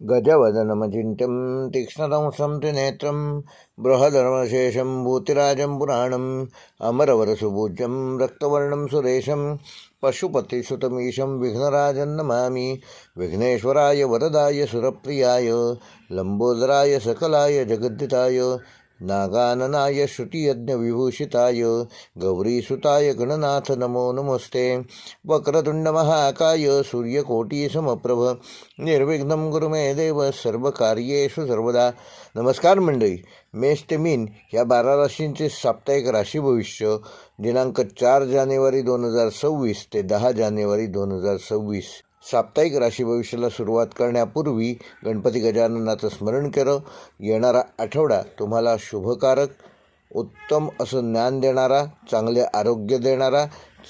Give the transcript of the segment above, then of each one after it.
गजवदनमचिन्त्यं तीक्ष्णतमसं त्रिनेत्रं बृहदर्मशेषं भूतिराजं पुराणम् अमरवरसुपूज्यं रक्तवर्णं सुरेशं पशुपतिसुतमीशं विघ्नराजं नमामि। विघ्नेश्वराय वरदाय सुरप्रियाय लंबोदराय सकलाय जगद्दिताय नागाननाय श्रुतियज्ञविभूषिताय गौरीसुताय गणनाथ नमो नमस्ते। वक्रतुण्डमहाकाय सूर्यकोटिसमप्रभ निर्विघ्नं कुरु मे देव सर्वकार्येषु सर्वदा। नमस्कार मंडळी, मेष ते मीन या 12 राशींचे साप्ताहिक राशी भविष्य दिनांक 4 जानेवारी 2026 ते 10 जानेवारी 2026। साप्ताहिक राशी भविष्याला सुरुवात करण्यापूर्वी गणपती गजाननाचं स्मरण केलं। येणारा आठवडा तुम्हाला शुभकारक, उत्तम असं ज्ञान देणारा, चांगले आरोग्य देणारा,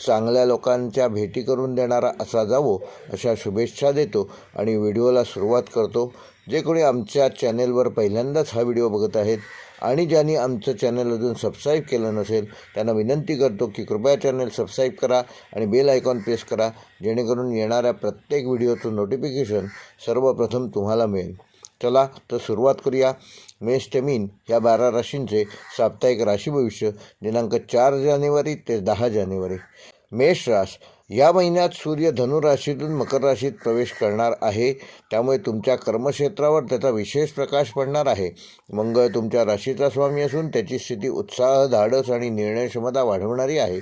चांगल्या लोकांच्या भेटी करून देणारा असा जावो अशा शुभेच्छा देतो आणि व्हिडिओला सुरुवात करतो। जे कोणी आमच्या चॅनेलवर पहिल्यांदाच हा व्हिडिओ बघत आहेत आणि ज्यांनी आमचं चॅनल अजून सबस्क्राईब केलं नसेल त्यांना विनंती करतो की कृपया चॅनल सबस्क्राईब करा आणि बेल आयकॉन प्रेस करा, जेणेकरून येणाऱ्या प्रत्येक व्हिडिओचं नोटिफिकेशन सर्वप्रथम तुम्हाला मिळेल। चला तर सुरुवात करूया। मेष ते मीन ह्या 12 राशींचे साप्ताहिक राशी भविष्य दिनांक 4 जानेवारी ते 10 जानेवारी। मेष रास या महिन्यात सूर्य धनु राशीतून मकर राशीत प्रवेश करणार आहे, त्यामुळे तुमच्या कर्मक्षेत्रावर त्याचा विशेष प्रकाश पडणार आहे। मंगळ तुमच्या राशीचा स्वामी असून त्याची स्थिती उत्साह, धाडस आणि निर्णय क्षमता वाढवणारी आहे।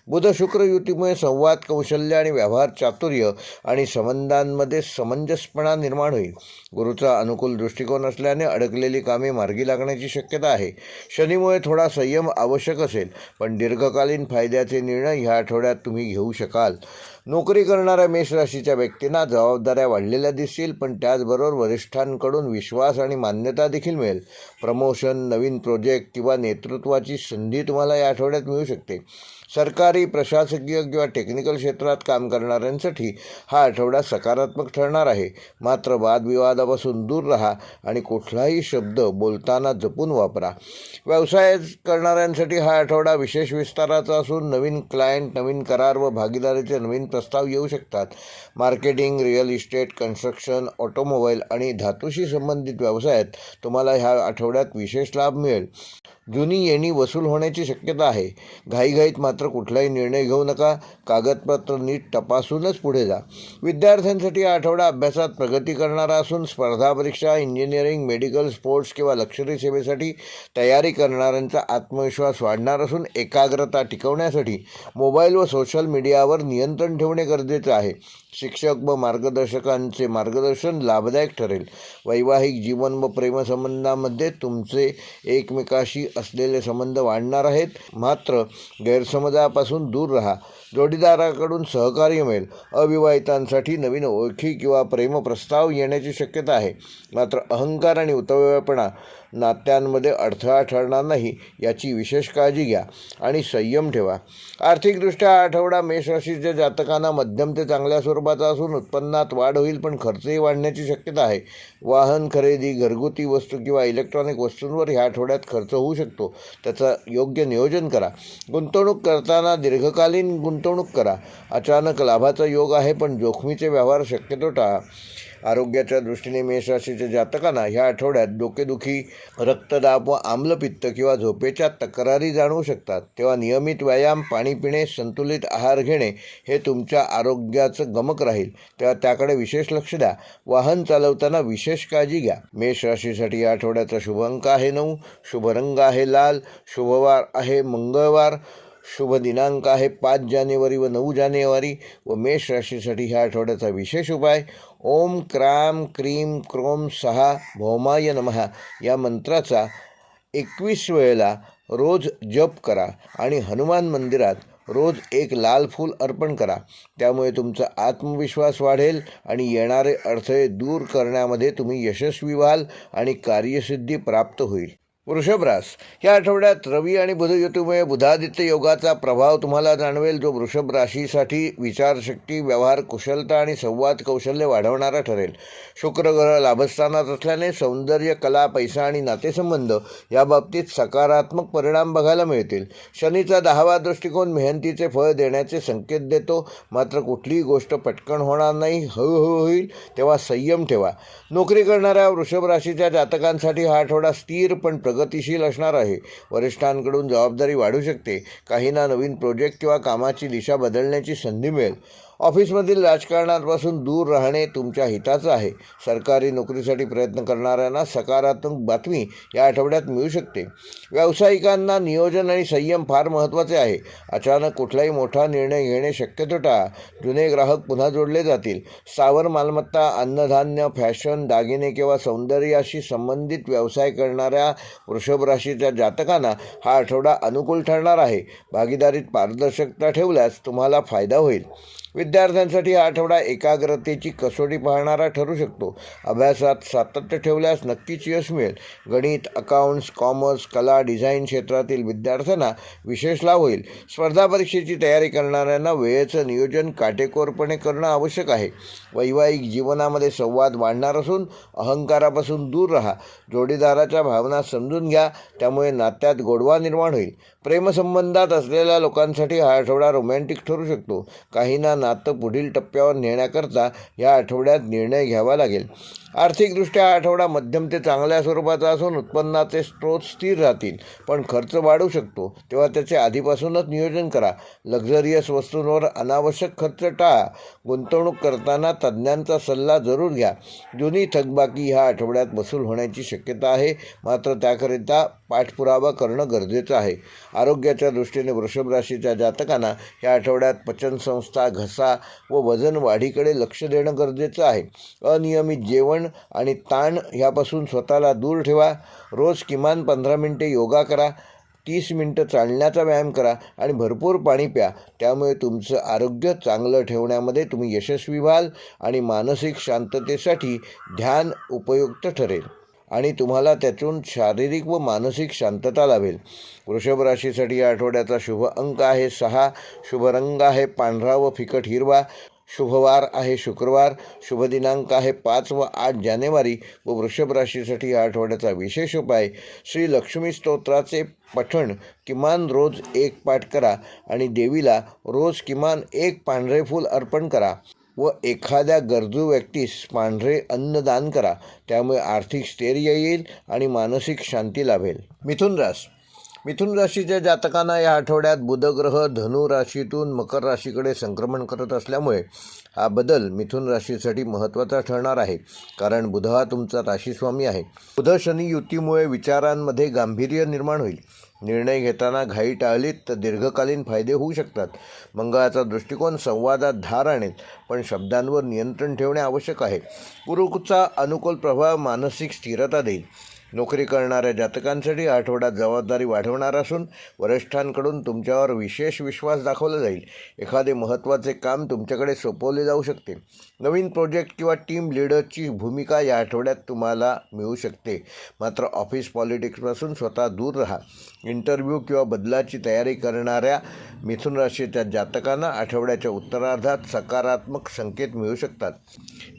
बुध शुक्र युतीमुळे संवाद कौशल्य आणि व्यवहार चातुर्य आणि संबंधांमध्ये समंजसपणा निर्माण होईल। गुरुचा अनुकूल दृष्टिकोन असल्याने अडकलेली कामे मार्गी लागण्याची शक्यता आहे। शनीमुळे थोडा संयम आवश्यक असेल, पण दीर्घकालीन फायद्याचे निर्णय ह्या आठवड्यात तुम्ही घेऊ शकाल। नोकरी करणाऱ्या मेष राशीच्या व्यक्तींना जबाबदाऱ्या वाढलेल्या दिसतील, पण त्याचबरोबर वरिष्ठांकडून विश्वास आणि मान्यता देखील मिळेल। प्रमोशन, नवीन प्रोजेक्ट किंवा नेतृत्वाची संधी तुम्हाला या आठवड्यात मिळू शकते। सरकारी, प्रशासकीय किंवा टेक्निकल क्षेत्रात काम करणाऱ्यांसाठी हा आठवडा सकारात्मक ठरणार आहे। मात्र वादविवादापासून दूर राहा आणि कुठलाही शब्द बोलताना जपून वापरा। व्यवसाय करणाऱ्यांसाठी हा आठवडा विशेष विस्ताराचा असून नवीन क्लायंट, नवीन करार व भागीदारीचे नवीन प्रस्ताव येऊ शकतात। Marketing, real estate, construction, automobile आणि धातूशी संबंधित व्यवसायात तुम्हाला ह्या आठवड्यात विशेष लाभ मिळेल। जुनी येणी वसूल होण्याची शक्यता आहे। घाईघाईत मात्र कुठलाही निर्णय घेऊ नका, कागदपत्र नीट तपासूनच पुढे जा। विद्यार्थ्यांसाठी हा आठवडा अभ्यासात प्रगती करणारा असून स्पर्धा परीक्षा, इंजिनिअरिंग, मेडिकल, स्पोर्ट्स किंवा लष्करी सेवेसाठी तयारी करणाऱ्यांचा आत्मविश्वास वाढणार असून एकाग्रता टिकवण्यासाठी मोबाईल व सोशल मीडियावर नियंत्रण ठेवणे गरजेचे आहे। शिक्षक व मार्गदर्शकांचे मार्गदर्शन लाभदायक ठरेल। वैवाहिक जीवन व प्रेमसंबंधामध्ये तुमचे एकमेकाशी असलेले संबंध वाढणार आहेत, मात्र गैरसमजापासून दूर राहा। जोडीदाराकडून सहकार्य मिळेल। अविवाहितांसाठी नवीन ओळखी किंवा प्रेमप्रस्ताव येण्याची शक्यता आहे, मात्र अहंकार आणि उतावळेपणा नात्यांमध्ये अडथळा ठरणार नाही याची विशेष काळजी घ्या आणि संयम ठेवा। आर्थिकदृष्ट्या हा आठवडा मेष राशीच्या जातकांना मध्यम ते चांगल्या स्वरूपाचा असून उत्पन्नात वाढ होईल, पण खर्चही वाढण्याची शक्यता आहे। वाहन खरेदी, घरगुती वस्तू किंवा इलेक्ट्रॉनिक वस्तूंवर ह्या आठवड्यात खर्च होऊ शकतो, त्याचं योग्य नियोजन करा। गुंतवणूक करताना दीर्घकालीन गुंतवणूक करा। अचानक लाभाचा योग आहे, पण जोखमीचे व्यवहार शक्यतो टाळा। आरोग्याच्या दृष्टीने मेष राशीच्या जातकांना ह्या आठवड्यात डोकेदुखी, रक्तदाब व आम्लपित्त किंवा झोपेच्या तक्रारी जाणवू शकतात, तेव्हा नियमित व्यायाम, पाणी पिणे, संतुलित आहार घेणे हे तुमच्या आरोग्याचं गमक राहील, तेव्हा त्याकडे विशेष लक्ष द्या। वाहन चालवताना विशेष काळजी घ्या। मेष राशीसाठी या आठवड्याचा शुभ अंक आहे 9, शुभ रंग आहे लाल, शुभवार आहे मंगळवार, शुभ दिनांक आहे 5 जानेवारी व 9 जानेवारी व मेष राशीसाठी ह्या आठवड्याचा विशेष उपाय ओम क्राम क्रीम क्रोम सहा भौमाय नमः या मंत्राचा 21 वेळेला रोज जप करा आणि हनुमान मंदिरात रोज एक लाल फूल अर्पण करा। त्यामुळे तुमचा आत्मविश्वास वाढेल आणि येणारे अडथळे दूर करण्यामध्ये तुम्ही यशस्वी व्हाल आणि कार्यसिद्धी प्राप्त होईल। वृषभ रास या आठवड्यात रवी आणि बुध युतीमुळे बुधादित्य योगाचा प्रभाव तुम्हाला जाणवेल, जो वृषभ राशीसाठी विचारशक्ती, व्यवहार कुशलता आणि संवाद कौशल्य वाढवणारा ठरेल. शुक्र ग्रह लाभस्थानात असल्याने सौंदर्य, कला, पैसा आणि नातेसंबंध या बाबतीत सकारात्मक परिणाम बघायला मिळतील. शनीचा 10वा दृष्टिकोन मेहनतीचे फळ देण्याचे संकेत देतो, मात्र कुठलीही गोष्ट पटकन होणार नाही, हळूहळू होईल, तेव्हा संयम ठेवा. नोकरी करणाऱ्या वृषभ राशीच्या जातकांसाठी हा आठवडा स्थिर पण प्रगतिशील असणार आहे. वरिष्ठांकडून जबाबदारी वाढू शकते. काहींना नवीन प्रोजेक्ट किंवा कामाची दिशा बदलण्याची संधी मिळेल. ऑफिसमधील राजकारणापासून दूर राहणे तुमच्या हिताचं आहे. सरकारी नोकरीसाठी प्रयत्न करणाऱ्यांना सकारात्मक बातमी या आठवड्यात मिळू शकते. व्यावसायिकांना नियोजन आणि संयम फार महत्त्वाचे आहे. अचानक कुठलाही मोठा निर्णय घेणे शक्यतो टाळा. जुने ग्राहक पुन्हा जोडले जातील. स्थावर मालमत्ता, अन्नधान्य, फॅशन, दागिने किंवा सौंदर्याशी संबंधित व्यवसाय करणाऱ्या वृषभ राशीच्या जातकांना हा आठवडा अनुकूल ठरणार आहे. भागीदारीत पारदर्शकता ठेवल्यास तुम्हाला फायदा होईल. विद्यार्थ्यांसाठी हा आठवडा एकाग्रतेची कसोटी पाहणारा ठरू शकतो. अभ्यासात सातत्य ठेवल्यास नक्कीच यश मिळेल. गणित, अकाउंट्स, कॉमर्स, कला, डिझाईन क्षेत्रातील विद्यार्थ्यांना विशेष लाभ होईल. स्पर्धा परीक्षेची तयारी करणाऱ्यांना वेळेचं नियोजन काटेकोरपणे करणं आवश्यक आहे. वैवाहिक जीवनामध्ये संवाद वाढणार असून अहंकारापासून दूर राहा. जोडीदाराच्या भावना समजून घ्या, त्यामुळे नात्यात गोडवा निर्माण होईल. प्रेमसंबंधात असलेल्या लोकांसाठी हा आठवडा रोमॅन्टिक ठरू शकतो. काहींना नातं पुढील टप्प्यावर नेण्याकरता या आठवड्यात निर्णय घ्यावा लागेल. आर्थिकदृष्ट्या हा आठवडा मध्यम ते चांगल्या स्वरूपाचा असून उत्पन्नाचे स्रोत स्थिर राहतील, पण खर्च वाढू शकतो, तेव्हा त्याचे आधीपासूनच नियोजन करा. लक्झरियस वस्तूंवर अनावश्यक खर्च टाळा. गुंतवणूक करताना तज्ज्ञांचा सल्ला जरूर घ्या. जुनी थकबाकी ह्या आठवड्यात वसूल होण्याची शक्यता आहे, मात्र त्याकरिता पाठपुरावा करणं गरजेचं आहे. आरोग्याच्या दृष्टीने वृषभ राशीच्या जातकांना या आठवड्यात पचनसंस्था, घसा व वजन वाढीकडे लक्ष देणं गरजेचं आहे. अनियमित जेवण आणि ताण ह्यापासून स्वतःला दूर ठेवा. रोज किमान 15 मिनिटे योगा करा, 30 मिनिटं चालण्याचा व्यायाम करा आणि भरपूर पाणी प्या. त्यामुळे तुमचं आरोग्य चांगलं ठेवण्यामध्ये तुम्ही यशस्वी व्हाल आणि मानसिक शांततेसाठी ध्यान उपयुक्त ठरेल आणि तुम्हाला त्यातून शारीरिक व मानसिक शांतता लाभेल. वृषभ राशीसाठी या आठवड्याचा शुभ अंक आहे 6. शुभ रंग आहे पांढरा व फिकट हिरवा. शुभवार आहे शुक्रवार. शुभ दिनांक आहे 5 व 8 जानेवारी. व वृषभ राशीसाठी या आठवड्याचा विशेष उपाय श्री लक्ष्मी स्तोत्राचे पठण किमान रोज 1 पाठ करा आणि देवीला रोज किमान 1 पांढरे फूल अर्पण करा व एखाद्या गरजू व्यक्तीस पांढरे अन्नदान करा. त्यामुळे आर्थिक स्थैर्य येईल आणि मानसिक शांती लाभेल. मिथुन राशीच्या जातकांना या आठवड्यात बुधग्रह धनु राशीतून मकर राशीकडे संक्रमण करत असल्यामुळे हा बदल मिथुन राशीसाठी महत्त्वाचा ठरणार आहे, कारण बुध हा तुमचा राशीस्वामी आहे. बुध शनी युतीमुळे विचारांमध्ये गांभीर्य निर्माण होईल. निर्णय घेताना घाई टाळलीत तर दीर्घकालीन फायदे होऊ शकतात. मंगळाचा दृष्टिकोन संवादात धार आणेल, पण शब्दांवर नियंत्रण ठेवणे आवश्यक आहे. गुरुचा अनुकूल प्रभाव मानसिक स्थिरता देईल. नोकरी करणाऱ्या जातकांसाठी आठवड्यात जबाबदारी वाढवणार असून वरिष्ठांकडून तुमच्यावर विशेष विश्वास दाखवला जाईल. एखादे महत्त्वाचे काम तुमच्याकडे सोपवले जाऊ शकते. नवीन प्रोजेक्ट किंवा टीम लीडरची भूमिका या आठवड्यात तुम्हाला मिळू शकते. मात्र ऑफिस पॉलिटिक्सपासून स्वतः दूर राहा. इंटरव्ह्यू किंवा बदलाची तयारी करणाऱ्या मिथुन राशीच्या जातकांना आठवड्याच्या उत्तरार्धात सकारात्मक संकेत मिळू शकतात.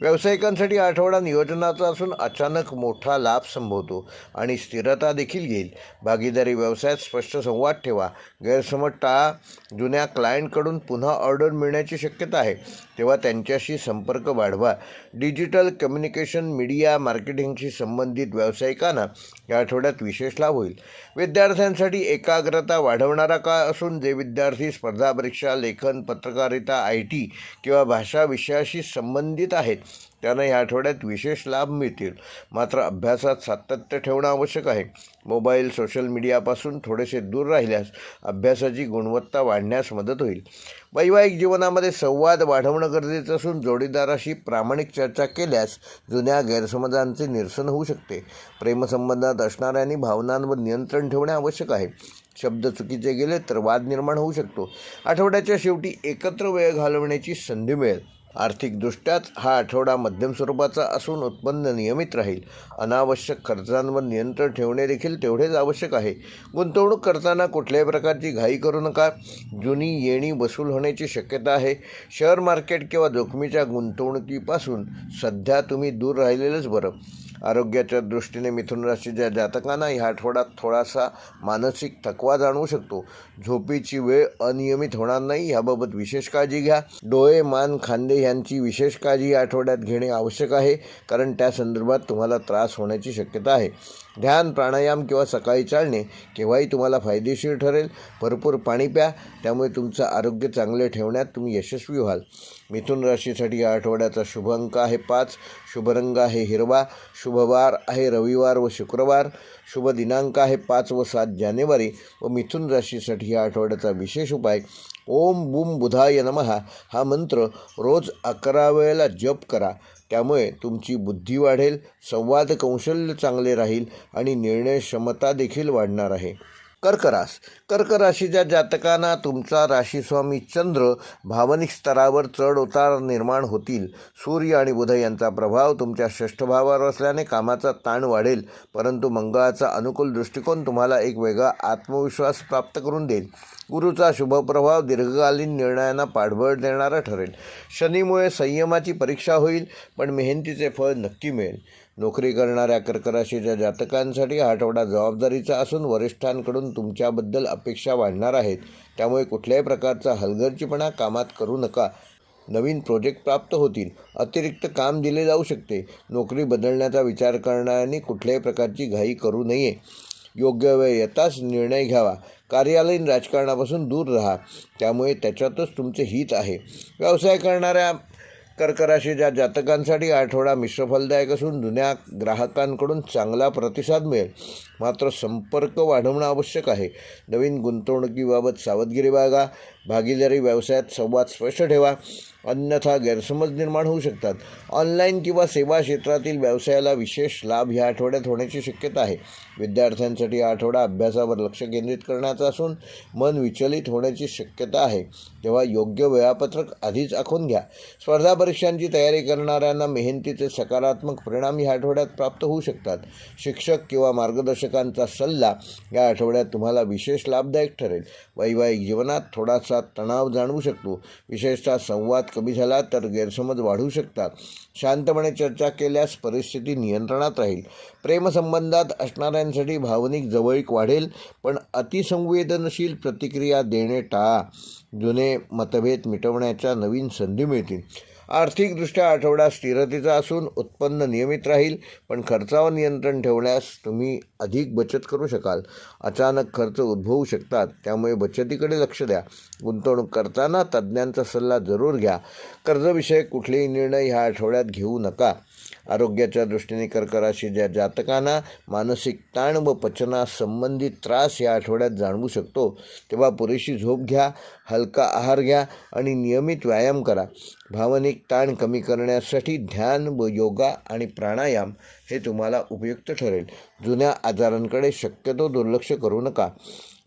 व्यावसायिकांसाठी आठवडा नियोजनाचा असून अचानक मोठा लाभ संभवतो आणि स्थिरता देखील येईल. भागीदारी व्यवसायात स्पष्ट संवाद ठेवा. गैरसमज टाळा. जुन्या क्लायंटकडून पुन्हा ऑर्डर मिळण्याची शक्यता आहे, तेव्हा त्यांच्याशी संपर्क वाढवा. डिजिटल कम्युनिकेशन, मीडिया, मार्केटिंगशी संबंधित व्यावसायिकांना या आठवड्यात विशेष लाभ होईल. विद्यार्थ्यांसाठी एकाग्रता वाढवणारा काळ असून जे विद्यार्थी स्पर्धा परीक्षा, लेखन, पत्रकारिता, IT किंवा भाषा विषयाशी संबंधित आहेत त्यांना या आठवड्यात विशेष लाभ मिळतील. मात्र अभ्यासात सातत्य ठेवणं आवश्यक आहे. मोबाईल, सोशल मीडियापासून थोडेसे दूर राहिल्यास अभ्यासाची गुणवत्ता वाढण्यास मदत होईल. वैवाहिक जीवनामध्ये संवाद वाढवणं गरजेचं असून जोडीदाराशी प्रामाणिक चर्चा केल्यास जुन्या गैरसमजांचे निरसन होऊ शकते. प्रेमसंबंधात असणाऱ्यांनी भावनांवर नियंत्रण ठेवणे आवश्यक आहे. शब्द चुकीचे गेले तर वाद निर्माण होऊ शकतो. आठवड्याच्या शेवटी एकत्र वेळ घालवण्याची संधी मिळेल. आर्थिकदृष्ट्याच हा आठवडा मध्यम स्वरूपाचा असून उत्पन्न नियमित राहील. अनावश्यक खर्चांवर नियंत्रण ठेवणे देखील तेवढेच आवश्यक आहे. गुंतवणूक करताना कुठल्याही प्रकारची घाई करू नका. जुनी येणी वसूल होण्याची शक्यता आहे. शेअर मार्केट किंवा जोखमीच्या गुंतवणुकीपासून सध्या तुम्ही दूर राहिलेलंच बरं. आरोग्याच्या दृष्टीने मिथुन राशीच्या जातकांना ह्या आठवड्यात थोडासा मानसिक थकवा जाणवू शकतो. झोपेची वेळ अनियमित होणार नाही याबाबत विशेष काळजी घ्या. डोळे, मान, खांदे यांची विशेष काळजी या आठवड्यात घेणे आवश्यक आहे, कारण त्या संदर्भात तुम्हाला त्रास होण्याची शक्यता आहे. ध्यान, प्राणायाम किंवा सकाळी चालणे केव्हाही तुम्हाला फायदेशीर ठरेल. भरपूर पाणी प्या, त्यामुळे तुमचं आरोग्य चांगले ठेवण्यात तुम्ही यशस्वी व्हाल. मिथुन राशीसाठी या आठवड्याचा शुभ अंक आहे 5, शुभ रंग आहे हिरवा, शुभ वार आहे रविवार व शुक्रवार, शुभ दिनांक आहे 5 व 7 जानेवारी. व मिथुन राशीसाठी या आठवड्याचा विशेष उपाय ओम बूम बुधाय नमः हा मंत्र रोज 11 वेळेला जप करा. त्यामुळे तुमची बुद्धी वाढेल, संवाद कौशल्य चांगले राहील आणि निर्णय क्षमता देखील वाढणार आहे. कर्क राशीच्या जातकांना तुमचा राशीस्वामी चंद्र भावनिक स्तरावर चढ उतार निर्माण होतील. सूर्य आणि बुध यांचा प्रभाव तुमच्या षष्ठ भावावर असल्याने कामाचा ताण वाढेल, परंतु मंगळाचा अनुकूल दृष्टिकोन तुम्हाला एक वेगळा आत्मविश्वास प्राप्त करून देईल. गुरुचा शुभ प्रभाव दीर्घकालीन निर्णयांना पाठबळ देणारा ठरेल. शनीमुळे संयमाची परीक्षा होईल, पण मेहनतीचे फळ नक्की मिळेल. नोकरी करणाऱ्या कर्क राशीच्या जातकांसाठी हा आठवडा जबाबदारीचा असून वरिष्ठांकडून तुमच्याबद्दल अपेक्षा वाढणार आहेत. त्यामुळे कुठल्याही प्रकारचा हलगर्जीपणा कामात करू नका. नवीन प्रोजेक्ट प्राप्त होतील. अतिरिक्त काम दिले जाऊ शकते. नोकरी बदलण्याचा विचार करणाऱ्यांनी कुठल्याही प्रकारची घाई करू नये. योग्य वेळ येताच निर्णय घ्यावा. कार्यालयीन राजकारणापासून दूर राहा, त्यामुळे त्याच्यातच तुमचे हित आहे. व्यवसाय करणाऱ्या कर्क राशीच्या जातकांसाठी आठवडा मिश्र फलदायक असून जुन्या ग्राहकांकडून चांगला प्रतिसाद मिळेल, मात्र संपर्क वाढवणं आवश्यक आहे. नवीन गुंतवणुकीबाबत सावधगिरी बाळगा. भागीदारी व्यवसायात संवाद स्पष्ट ठेवा, अन्यथा गैरसमज निर्माण होऊ शकतात. ऑनलाईन किंवा सेवा क्षेत्रातील व्यवसायाला विशेष लाभ ह्या आठवड्यात होण्याची शक्यता आहे. विद्यार्थ्यांसाठी हा आठवडा अभ्यासावर लक्ष केंद्रित करण्याचा असून मन विचलित होण्याची शक्यता आहे, तेव्हा योग्य वेळापत्रक आधीच आखून घ्या. स्पर्धा परीक्षांची तयारी करणाऱ्यांना मेहनतीचे सकारात्मक परिणाम ह्या आठवड्यात प्राप्त होऊ शकतात. शिक्षक किंवा मार्गदर्शकांचा सल्ला या आठवड्यात तुम्हाला विशेष लाभदायक ठरेल. वैवाहिक जीवनात थोडासा तणाव जाणवू शकतो. विशेषतः संवाद कमी झाला तर गैरसमज वाढू शकतात. शांतपणे चर्चा केल्यास परिस्थिती नियंत्रणात राहील. प्रेमसंबंधात असणाऱ्यांसाठी भावनिक जवळीक वाढेल, पण अतिसंवेदनशील प्रतिक्रिया देणे टाळा. जुने मतभेद मिटवण्याच्या नवीन संधी मिळतील. आर्थिकदृष्ट्या आठवडा स्थिरतेचा असून उत्पन्न नियमित राहील, पण खर्चावर नियंत्रण ठेवल्यास तुम्ही अधिक बचत करू शकाल. अचानक खर्च उद्भवू शकतात, त्यामुळे बचतीकडे लक्ष द्या. गुंतवणूक करताना तज्ज्ञांचा सल्ला जरूर घ्या. कर्जविषयक कुठलेही निर्णय ह्या आठवड्यात घेऊ नका. आरोग्याच्या दृष्टीने कर्क राशीच्या जातकांना मानसिक ताण व पचनासंबंधित त्रास या आठवड्यात जाणवू शकतो, तेव्हा पुरेशी झोप घ्या, हलका आहार घ्या आणि नियमित व्यायाम करा. भावनिक ताण कमी करण्यासाठी ध्यान व योगा आणि प्राणायाम हे तुम्हाला उपयुक्त ठरेल. जुन्या आजारांकडे शक्यतो दुर्लक्ष करू नका.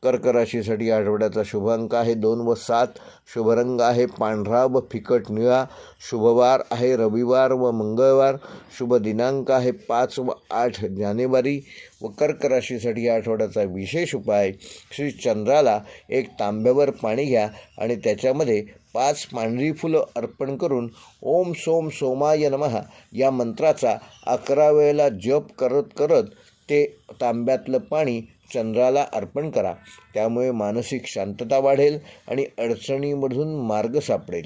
कर्क राशीसाठी आठवड्याचा शुभ अंक आहे 2 व 7, शुभ रंग आहे पांढरा व फिकट निळा, शुभवार आहे रविवार व मंगळवार, शुभ दिनांक आहे 5 व 8 जानेवारी. व कर्क राशीसाठी आठवड्याचा विशेष उपाय श्री चंद्राला एक तांब्यावर पाणी घ्या आणि त्याच्यामध्ये 5 पांढरी फुलं अर्पण करून ओम सोम सोमाय नमः या मंत्राचा 11 वेळेला जप करत करत ते तांब्यातलं पाणी चंद्राला अर्पण करा. त्यामुळे मानसिक शांतता वाढेल आणि अडचणीमधून मार्ग सापडेल.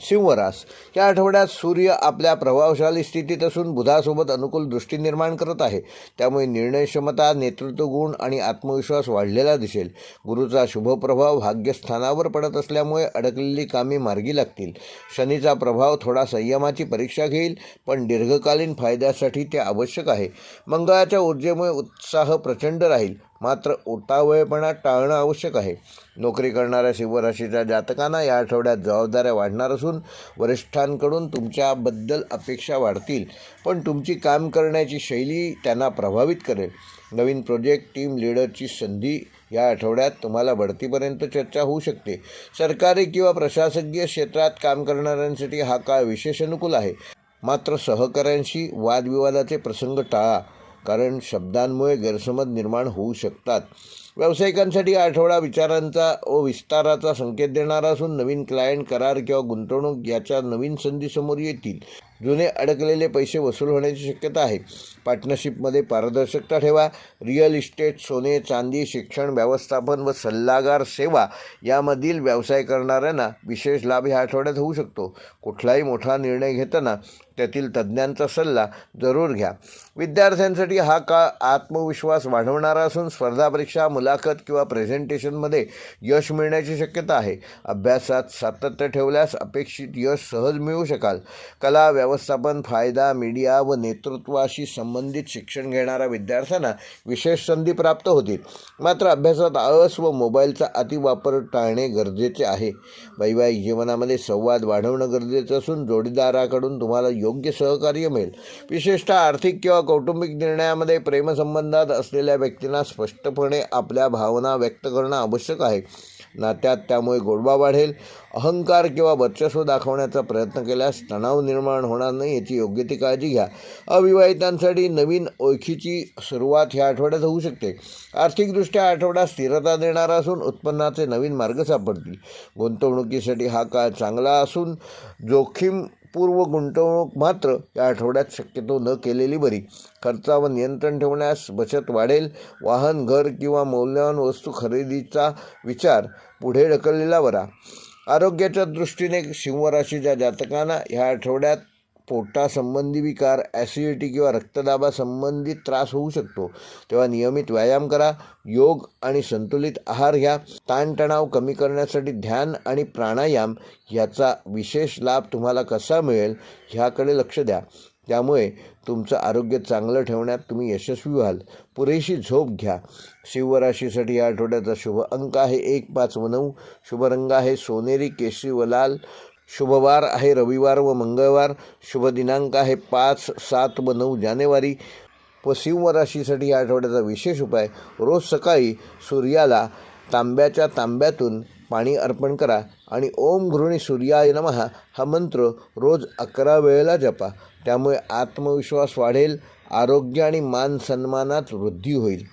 सिंह रास या आठवड्यात सूर्य आपल्या प्रभावशाली स्थितीत असून बुधासोबत अनुकूल दृष्टी निर्माण करत आहे. त्यामुळे निर्णय क्षमता, नेतृत्व गुण आणि आत्मविश्वास वाढलेला दिसेल. गुरुचा शुभ प्रभाव भाग्यस्थानावर पडत असल्यामुळे अडकलेली कामे मार्गी लागतील. शनीचा प्रभाव थोडा संयमाची परीक्षा घेईल, पण दीर्घकालीन फायद्यासाठी ते आवश्यक आहे. मंगळाच्या ऊर्जेमुळे उत्साह प्रचंड राहील, मात्र उतावळेपणा टाळणं आवश्यक आहे. नोकरी करणाऱ्या सिंह राशीच्या जातकांना या आठवड्यात जबाबदाऱ्या वाढणार असून वरिष्ठांकडून तुमच्याबद्दल अपेक्षा वाढतील, पण तुमची काम करण्याची शैली त्यांना प्रभावित करेल. नवीन प्रोजेक्ट, टीम लीडरची संधी या आठवड्यात तुम्हाला बढतीपर्यंत चर्चा होऊ शकते. सरकारी किंवा प्रशासकीय क्षेत्रात काम करणाऱ्यांसाठी हा काळ विशेष अनुकूल आहे. मात्र सहकाऱ्यांशी वादविवादाचे प्रसंग टाळा, कारण शब्दांमुळे गैरसमज निर्माण होऊ शकतात. व्यावसायिकांसाठी आठवडा विचारांचा व विस्ताराचा संकेत देणारा असून नवीन क्लायंट, करार किंवा गुंतवणूक याच्या नवीन संधी समोर येतील. जुने अडकलेले पैसे वसूल होण्याची शक्यता आहे. पार्टनरशिपमध्ये पारदर्शकता ठेवा. रिअल इस्टेट, सोने, चांदी, शिक्षण, व्यवस्थापन व सल्लागार सेवा यामधील व्यवसाय करणाऱ्यांना विशेष लाभ ह्या आठवड्यात होऊ शकतो. कुठलाही मोठा निर्णय घेताना त्यातील तज्ज्ञांचा सल्ला जरूर घ्या. विद्यार्थ्यांसाठी हा काळ आत्मविश्वास वाढवणारा असून स्पर्धा परीक्षा, मुलाखत किंवा प्रेझेंटेशनमध्ये यश मिळण्याची शक्यता आहे. अभ्यासात सातत्य ठेवल्यास अपेक्षित यश सहज मिळवू शकाल. कला, व्यवस्थापन, फायदा, मीडिया व नेतृत्वाशी संबंधित शिक्षण घेणाऱ्या विद्यार्थ्यांना विशेष संधी प्राप्त होतील. मात्र अभ्यासात आळस व मोबाईलचा अतिवापर टाळणे गरजेचे आहे. वैवाहिक जीवनामध्ये संवाद वाढवणं गरजेचं असून जोडीदाराकडून तुम्हाला योग्य सहकार्य मिळेल. विशेषतः आर्थिक किंवा कौटुंबिक निर्णयामध्ये प्रेमसंबंधात असलेल्या व्यक्तींना स्पष्टपणे आपल्या भावना व्यक्त करणं आवश्यक आहे. नात्यात त्यामुळे गोडवा वाढेल. अहंकार किंवा वर्चस्व दाखवण्याचा प्रयत्न केल्यास तणाव निर्माण होणार नाही याची योग्य ती काळजी घ्या. अविवाहितांसाठी नवीन ओळखीची सुरुवात ह्या आठवड्यात होऊ शकते. आर्थिकदृष्ट्या आठवडा स्थिरता देणारा असून उत्पन्नाचे नवीन मार्ग सापडतील. गुंतवणुकीसाठी हा काळ चांगला असून जोखीमपूर्व गुंतवणूक मात्र या आठवड्यात शक्यतो न केलेली बरी. खर्चावर नियंत्रण ठेवण्यास बचत वाढेल. वाहन, घर किंवा मौल्यवान वस्तू खरेदीचा विचार पुढे ढकललेला बरा. आरोग्याच्या दृष्टीने सिंह राशीच्या जातकांना ह्या आठवड्यात पोटासंबंधी विकार, ॲसिडिटी किंवा रक्तदाबासंबंधित त्रास होऊ शकतो. तेव्हा नियमित व्यायाम करा. योग आणि संतुलित आहार घ्या. ताणतणाव कमी करण्यासाठी ध्यान आणि प्राणायाम याचा विशेष लाभ तुम्हाला कसा मिळेल ह्याकडे लक्ष द्या. त्यामुळे तुमचं आरोग्य चांगलं ठेवण्यात तुम्ही यशस्वी व्हाल. पुरेशी झोप घ्या. सिंह राशीसाठी या आठवड्याचा शुभ अंक आहे 1, 5 व 9. शुभ रंग आहे सोनेरी, केशरी व लाल. शुभवार आहे रविवार व मंगळवार. शुभ दिनांक आहे 5, 7 व 9 जानेवारी. व सिंह राशीसाठी या आठवड्याचा विशेष उपाय, रोज सकाळी सूर्याला तांब्याच्या तांब्यातून पाणी अर्पण करा आणि ओम घृणी सूर्याय नमः हा मंत्र रोज 11 वेळेला जपा. त्यामुळे आत्मविश्वास वाढेल. आरोग्य आणि मान सन्मानात वृद्धी होईल.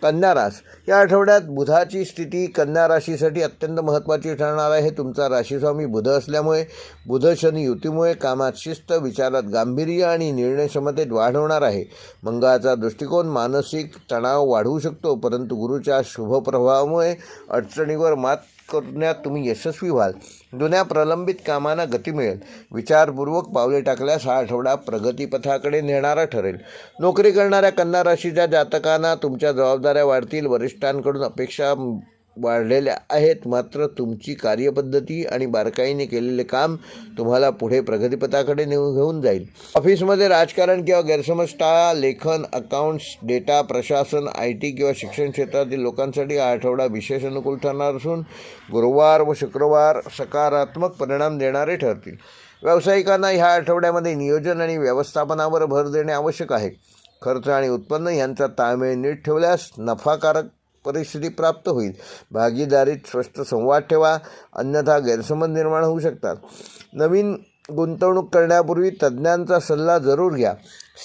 कन्या रास या आठवड्यात बुधाची स्थिती कन्या राशीसाठी अत्यंत महत्त्वाची ठरणार आहे. तुमचा राशीस्वामी बुध असल्यामुळे बुध शनी युतीमुळे कामात शिस्त, विचारात गांभीर्य आणि निर्णय क्षमतेत वाढ होणार आहे. मंगळाचा दृष्टिकोन मानसिक तणाव वाढवू शकतो, परंतु गुरुच्या शुभ प्रभावामुळे अडचणीवर मात करण्यात तुम्ही यशस्वी व्हाल. जुन्या प्रलंबित कामांना गती मिळेल. विचारपूर्वक पावले टाकल्यास हा आठवडा प्रगतीपथाकडे नेणारा ठरेल. नोकरी करणाऱ्या कन्या राशीच्या जातकांना तुमच्या जबाबदाऱ्या वाढतील. वरिष्ठांकडून अपेक्षा वाढलेल्या आहेत, मात्र तुमची कार्यपद्धती आणि बारकाईने केलेले काम तुम्हाला पुढे प्रगतीपथाकडे घेऊन जाईल. ऑफिसमध्ये राजकारण किंवा गैरसमज टाळा. लेखन, अकाउंट्स, डेटा, प्रशासन, IT किंवा शिक्षण क्षेत्रातील लोकांसाठी हा आठवडा विशेष अनुकूल ठरणार असून गुरुवार व शुक्रवार सकारात्मक परिणाम देणारे ठरतील. व्यावसायिकांना ह्या आठवड्यामध्ये नियोजन आणि व्यवस्थापनावर भर देणे आवश्यक आहे. खर्च आणि उत्पन्न यांचा ताळमेळ नीट ठेवल्यास नफाकारक परिस्थिती प्राप्त होईल. भागीदारीत स्पष्ट संवाद ठेवा, अन्यथा गैरसमज निर्माण होऊ शकतात. नवीन गुंतवणूक करण्यापूर्वी तज्ज्ञांचा सल्ला जरूर घ्या.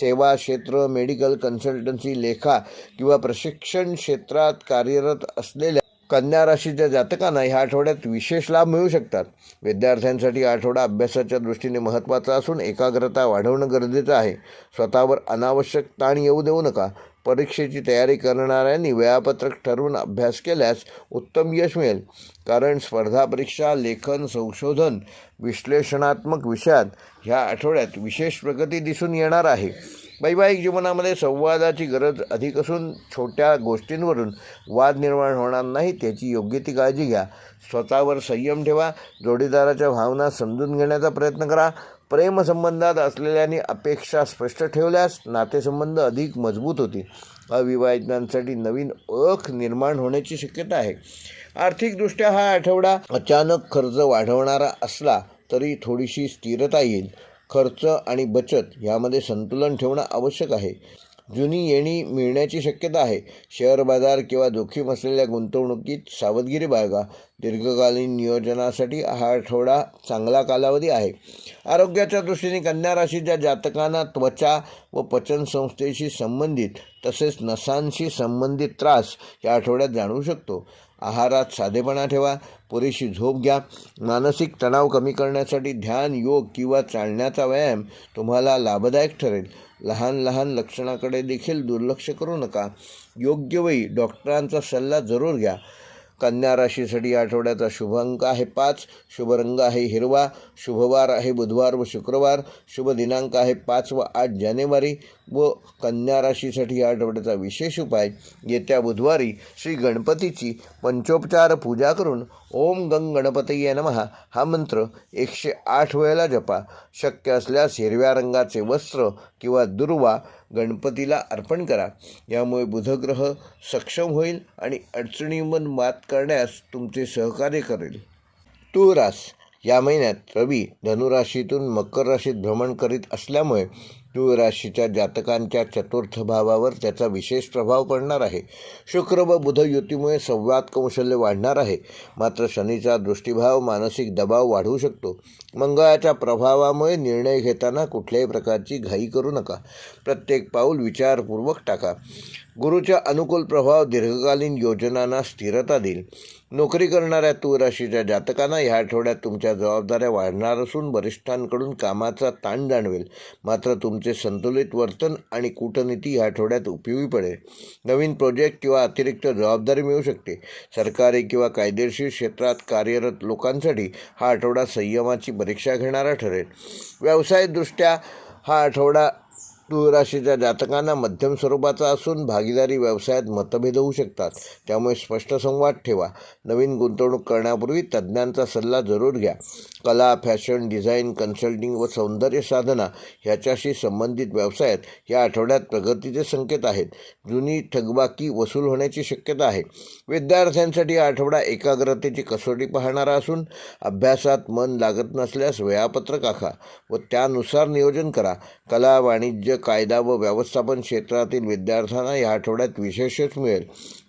सेवा क्षेत्र, मेडिकल, कन्सल्टन्सी, लेखा किंवा प्रशिक्षण क्षेत्रात कार्यरत असलेल्या कन्या राशीच्या जातकांना ह्या आठवड्यात विशेष लाभ मिळू शकतात. विद्यार्थ्यांसाठी हा आठवडा अभ्यासाच्या दृष्टीने महत्त्वाचा असून एकाग्रता वाढवणं गरजेचं आहे. स्वतःवर अनावश्यक ताण येऊ देऊ नका. परीक्षेची तयारी करणाऱ्यांनी वेळापत्रक ठरवून अभ्यास केल्यास उत्तम यश मिळेल, कारण स्पर्धा परीक्षा, लेखन, संशोधन, विश्लेषणात्मक विषयात ह्या आठवड्यात विशेष प्रगती दिसून येणार आहे. वैवाहिक जीवनामध्ये संवादाची गरज अधिक असून छोट्या गोष्टींवरून वाद निर्माण होणार नाही त्याची योग्य ती काळजी घ्या. स्वतःवर संयम ठेवा. जोडीदाराच्या भावना समजून घेण्याचा प्रयत्न करा. प्रेमसंबंधात असलेल्यांनी अपेक्षा स्पष्ट ठेवल्यास नातेसंबंध अधिक मजबूत होतील. अविवाहितांसाठी नवीन ओळख निर्माण होण्याची शक्यता आहे. आर्थिकदृष्ट्या हा आठवडा अचानक खर्च वाढवणारा असला तरी थोडीशी स्थिरता येईल. खर्च आणि बचत यामध्ये संतुलन ठेवणं आवश्यक आहे. जुनी येणी मिळण्याची शक्यता आहे. शेअर बाजार किंवा जोखीम असलेल्या गुंतवणुकीत सावधगिरी बाळगा. दीर्घकालीन नियोजनासाठी हा आठवडा चांगला कालावधी आहे. आरोग्याच्या दृष्टीने कन्या राशीच्या जातकांना त्वचा व पचन संस्थेशी संबंधित तसेच नसांशी संबंधित त्रास या आठवड्यात जाणवू शकतो. आहारात साधेपणा ठेवा. पुरेशी झोप घ्या. मानसिक तणाव कमी करण्यासाठी ध्यान, योग किंवा चालण्याचा व्यायाम तुम्हाला लाभदायक ठरेल. लहान लहान लक्षणाकडे देखील दुर्लक्ष करू नका. योग्य वेळी डॉक्टरांचा सल्ला जरूर घ्या. कन्या राशीसाठी आठवड्याचा शुभ अंक आहे 5. शुभ रंग आहे हिरवा. शुभवार आहे बुधवार व शुक्रवार. शुभ दिनांक आहे 5 व 8 जानेवारी. व कन्या राशीसाठी या आठवड्याचा विशेष उपाय, येत्या बुधवारी श्री गणपतीची पंचोपचार पूजा करून ओम गंग गणपतये नमः हा मंत्र 108 वेळेला जपा. शक्य असल्यास हिरव्या रंगाचे वस्त्र किंवा दुर्वा गणपतीला अर्पण करा. यामुळे बुधग्रह सक्षम होईल आणि अडचणींवर मात करण्यास तुमचे सहकार्य करेल. तुळ रास. या महिन्यात रवी धनुराशीतून मकर राशीत भ्रमण करीत असल्यामुळे तुळ राशीच्या जातकांच्या चतुर्थ भावावर त्याचा विशेष प्रभाव पडणार आहे. शुक्र व बुध युतीमुळे संवाद कौशल्य वाढणार आहे. मात्र शनीचा दृष्टिभाव मानसिक दबाव वाढवू शकतो. मंगळाच्या प्रभावामुळे निर्णय घेताना कुठल्याही प्रकारची घाई करू नका. प्रत्येक पाऊल विचारपूर्वक टाका. गुरुचा अनुकूल प्रभाव दीर्घकालीन योजनांना स्थिरता देईल. नोकरी करणाऱ्या तुळ राशीच्या जातकांना या आठवड्यात तुमच्या जबाबदाऱ्या वाढणार असून वरिष्ठांकडून कामाचा ताण जाणवेल. मात्र तुमचे संतुलित वर्तन आणि कूटनीती या आठवड्यात उपयोगी पडेल. नवीन प्रोजेक्ट किंवा अतिरिक्त जबाबदारी मिळू शकते. सरकारी किंवा कायदेशीर क्षेत्रात कार्यरत लोकांसाठी हा आठवडा संयमाची परीक्षा घेणारा ठरेल. व्यावसायिकदृष्ट्या हा आठवडा तुळ राशीच्या जातकांना मध्यम स्वरूपाचा असून भागीदारी व्यवसायात मतभेद होऊ शकतात. त्यामुळे स्पष्ट संवाद ठेवा. नवीन गुंतवणूक करण्यापूर्वी तज्ज्ञांचा सल्ला जरूर घ्या. कला, फॅशन, डिझाईन, कन्सल्टिंग व सौंदर्य साधना ह्याच्याशी संबंधित व्यवसायात या आठवड्यात प्रगतीचे संकेत आहेत. जुनी थकबाकी वसूल होण्याची शक्यता आहे. विद्यार्थ्यांसाठी हा आठवडा एकाग्रतेची कसोटी पाहणारा असून अभ्यासात मन लागत नसल्यास वेळापत्रक आखा व त्यानुसार नियोजन करा. कला, वाणिज्य, कायदा व व्यवस्थापन क्षेत्रातील विद्यार्थ्यांना या आठवड्यात विशेष यश मिळेल.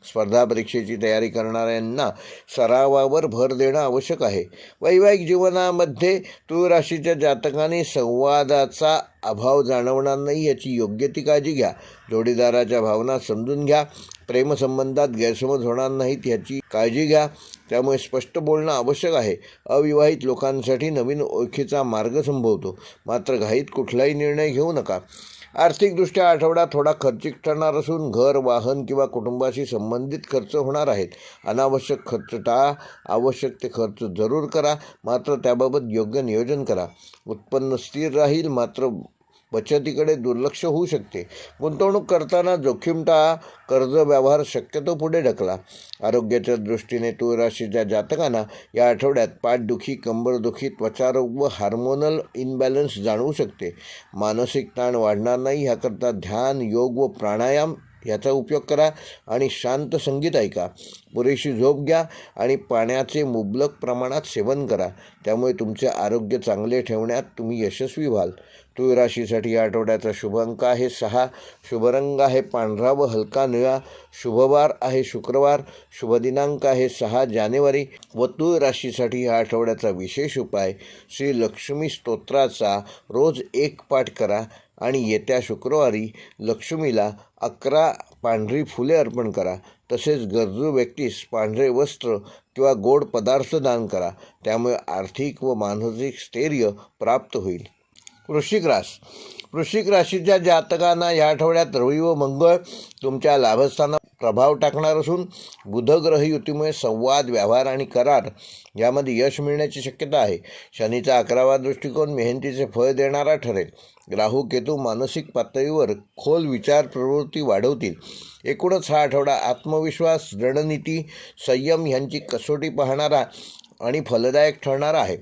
स्पर्धा परीक्षेची तयारी करणाऱ्यांना सरावावर भर देणं आवश्यक आहे. वैवाहिक जीवनामध्ये तुळ राशीच्या जातकांनी संवादाचा अभाव जाणवणार नाही याची योग्य ती काळजी घ्या. जोडीदाराच्या भावना समजून घ्या. प्रेमसंबंधात गैरसमज होणार नाहीत याची काळजी घ्या. त्यामुळे स्पष्ट बोलणं आवश्यक आहे. अविवाहित लोकांसाठी नवीन ओळखीचा मार्ग संभवतो. मात्र घाईत कुठलाही निर्णय घेऊ नका. आर्थिकदृष्ट्या आठवडा थोडा खर्चिक ठरणार असून घर, वाहन किंवा कुटुंबाशी संबंधित खर्च होणार आहेत. अनावश्यक खर्च टाळा. आवश्यक ते खर्च जरूर करा, मात्र त्याबाबत योग्य नियोजन करा. उत्पन्न स्थिर राहील, मात्र बचतीकडे दुर्लक्ष होऊ शकते. गुंतवणूक करताना जोखीम टाळा. कर्ज व्यवहार शक्यतो पुढे ढकला. आरोग्याच्या दृष्टीने तुळ राशीच्या जातकांना या आठवड्यात पाठदुखी, कंबरदुखी, त्वचारोग व हार्मोनल इनबॅलन्स जाणवू शकते. मानसिक ताण वाढणार नाही याकरता ध्यान, योग व प्राणायाम याचा उपयोग करा आणि शांत संगीत ऐका. पुरेशी झोप घ्या आणि पाण्याचे मुबलक प्रमाणात सेवन करा. त्यामुळे तुमचे आरोग्य चांगले ठेवण्यात तुम्ही यशस्वी व्हाल. तुळ राशीसाठी या आठवड्याचा शुभ अंक आहे 6. शुभ रंग आहे पांढरा व हलका निळा. शुभवार आहे शुक्रवार. शुभ दिनांक आहे 6 जानेवारी. व तुळ राशीसाठी या आठवड्याचा विशेष उपाय, श्री लक्ष्मी स्तोत्राचा रोज 1 पाठ करा आणि येत्या शुक्रवारी लक्ष्मीला 11 पांढरी फुले अर्पण करा. तसेच गरजू व्यक्तीस पांढरे वस्त्र किंवा गोड पदार्थ दान करा. त्यामुळे आर्थिक व मानसिक स्थैर्य प्राप्त होईल. वृश्चिक रास. वृश्चिक राशीच्या जातकांना या आठवड्यात रवी व मंगळ तुमच्या लाभस्थानात प्रभाव टाकणार असून बुधग्रह युतीमुळे संवाद, व्यवहार आणि करार यामध्ये यश मिळण्याची शक्यता आहे. शनीचा 11वा दृष्टिकोन मेहनतीचे फळ देणारा ठरेल. राहू, केतू मानसिक पातळीवर खोल विचार प्रवृत्ती वाढवतील. एकूणच हा आठवडा आत्मविश्वास, रणनीती, संयम यांची कसोटी पाहणारा आणि फलदायक ठरणारा आहे.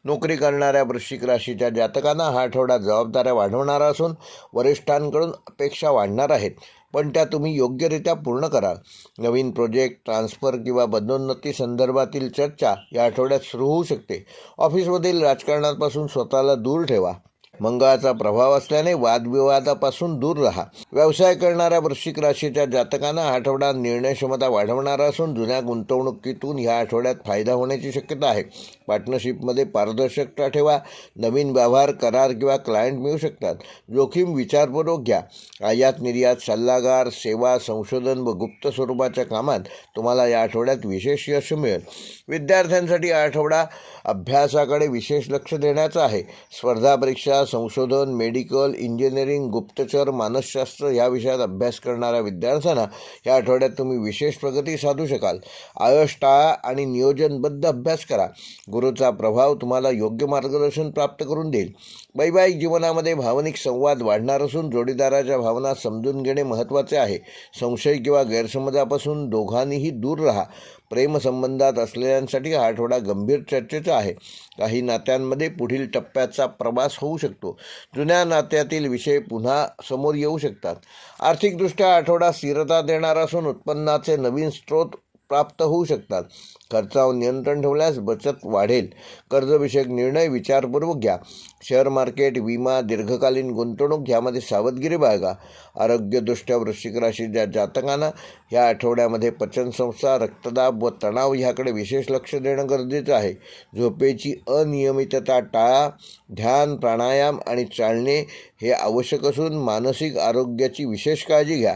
नोकरी करणाऱ्या वृश्चिक राशीच्या जातकांना हा आठवडा जबाबदाऱ्या वाढवणारा असून वरिष्ठांकडून अपेक्षा वाढणार आहेत, पण त्या तुम्ही योग्यरित्या पूर्ण करा. नवीन प्रोजेक्ट, ट्रान्सफर किंवा पदोन्नती संदर्भातील चर्चा या आठवड्यात सुरू होऊ शकते. ऑफिसमधील राजकारणापासून स्वतःला दूर ठेवा मंगळाचा प्रभाव असल्याने वादविवादापासून दूर राहा. व्यवसाय करणाऱ्या वृश्चिक राशीच्या जातकांना हा आठवडा निर्णय क्षमता वाढवणारा असून जुन्या गुंतवणुकीतून ह्या आठवड्यात फायदा होण्याची शक्यता आहे. पार्टनरशिपमध्ये पारदर्शकता ठेवा. नवीन व्यवहार, करार किंवा क्लायंट मिळू शकतात. जोखीम विचारपूर्वक घ्या. आयात निर्यात, सल्लागार, सेवा, संशोधन व गुप्त स्वरूपाच्या कामात तुम्हाला या आठवड्यात विशेष यश मिळेल. विद्यार्थ्यांसाठी हा आठवडा अभ्यासाकडे विशेष लक्ष देण्याचा आहे. स्पर्धा परीक्षा, संशोधन, मेडिकल, इंजिनिअरिंग, गुप्तचर, मानसशास्त्र या विषयात अभ्यास करणाऱ्या विद्यार्थ्यांना या आठवड्यात तुम्ही विशेष प्रगती साधू शकाल. आळस टाळा आणि नियोजनबद्ध अभ्यास करा. गुरुचा प्रभाव तुम्हाला योग्य मार्गदर्शन प्राप्त करून देईल. वैवाहिक जीवनामध्ये भावनिक संवाद वाढणार असून जोडीदाराच्या भावना समजून घेणे महत्त्वाचे आहे. संशय किंवा गैरसमजापासून दोघांनीही दूर राहा. प्रेमसंबंधात असलेल्यांसाठी हा आठवडा गंभीर चर्चेचा आहे. काही नात्यांमध्ये पुढील टप्प्याचा प्रवास होऊ शकतो. जुन्या नात्यातील विषय पुन्हा समोर येऊ शकतात. आर्थिकदृष्ट्या आठवडा स्थिरता देणारा असून उत्पन्नाचे नवीन स्रोत प्राप्त होऊ शकतात. खर्चावर नियंत्रण ठेवल्यास बचत वाढेल. कर्जविषयक निर्णय विचारपूर्वक घ्या. शेअर मार्केट, विमा, दीर्घकालीन गुंतवणूक यामध्ये सावधगिरी बाळगा. आरोग्यदृष्ट्या वृश्चिक राशीच्या जातकांना या आठवड्यामध्ये पचनसंस्था, रक्तदाब व तणाव ह्याकडे विशेष लक्ष देणं गरजेचं आहे. झोपेची अनियमितता टाळा. ध्यान, प्राणायाम आणि चालणे हे आवश्यक असून मानसिक आरोग्याची विशेष काळजी घ्या.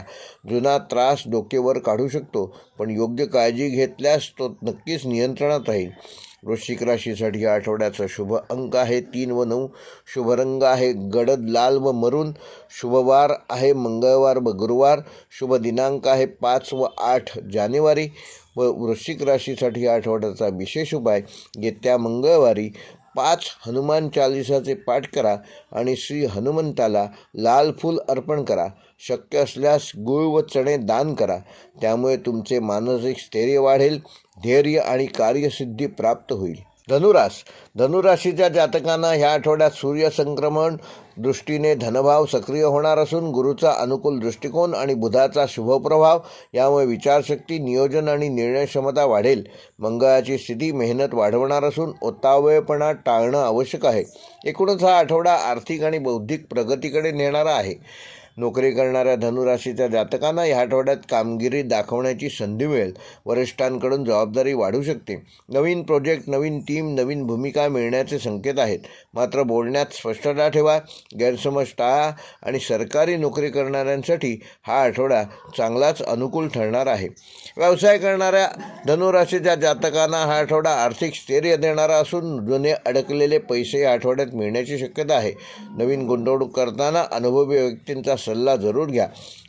जुना त्रास डोकेवर काढू शकतो, पण योग्य काळजी घेतल्यास तो नक्कीच नियंत्रणात राहील. वृश्चिक राशीसाठी या आठवड्याचा शुभ अंक आहे 3 व 9. शुभ रंग आहे गडद लाल व मरून. शुभवार आहे मंगळवार व गुरुवार. शुभ दिनांक आहे 5 व 8 जानेवारी. व वृश्चिक राशीसाठी या आठवड्याचा विशेष उपाय: येत्या मंगळवारी 5 हनुमान चालिसाचे पाठ करा आणि श्री हनुमंताला लाल फूल अर्पण करा. शक्य असल्यास गूळ व चणे दान करा. त्यामुळे तुमचे मानसिक स्थैर्य वाढेल. धैर्य आणि कार्यसिद्धी प्राप्त होईल. धनुराशीच्या जातकांना ह्या आठवड्यात सूर्यसंक्रमण दृष्टीने धनभाव सक्रिय होणार असून गुरुचा अनुकूल दृष्टिकोन आणि बुधाचा शुभप्रभाव यामुळे विचारशक्ती, नियोजन आणि निर्णय क्षमता वाढेल. मंगळाची स्थिती मेहनत वाढवणार असून उतावळेपणा टाळणं आवश्यक आहे. एकूणच हा आठवडा आर्थिक आणि बौद्धिक प्रगतीकडे नेणारा आहे. नोकरी करणाऱ्या धनुराशीच्या जातकांना या आठवड्यात कामगिरी दाखवण्याची संधी मिळेल. वरिष्ठांकडून जबाबदारी वाढू शकते. नवीन प्रोजेक्ट, नवीन टीम, नवीन भूमिका मिळण्याचे संकेत आहेत. मात्र बोलण्यात स्पष्टता ठेवा. गैरसमज टाळा आणि सरकारी नोकरी करणाऱ्यांसाठी हा आठवडा चांगलाच अनुकूल ठरणार आहे. व्यवसाय करणाऱ्या धनुराशीच्या जातकांना हा आठवडा आर्थिक स्थैर्य देणारा असून जुने अडकलेले पैसे या आठवड्यात मिळण्याची शक्यता आहे. नवीन गुंतवणूक करताना अनुभवी व्यक्तींचा सल्ला जरूर घ्या.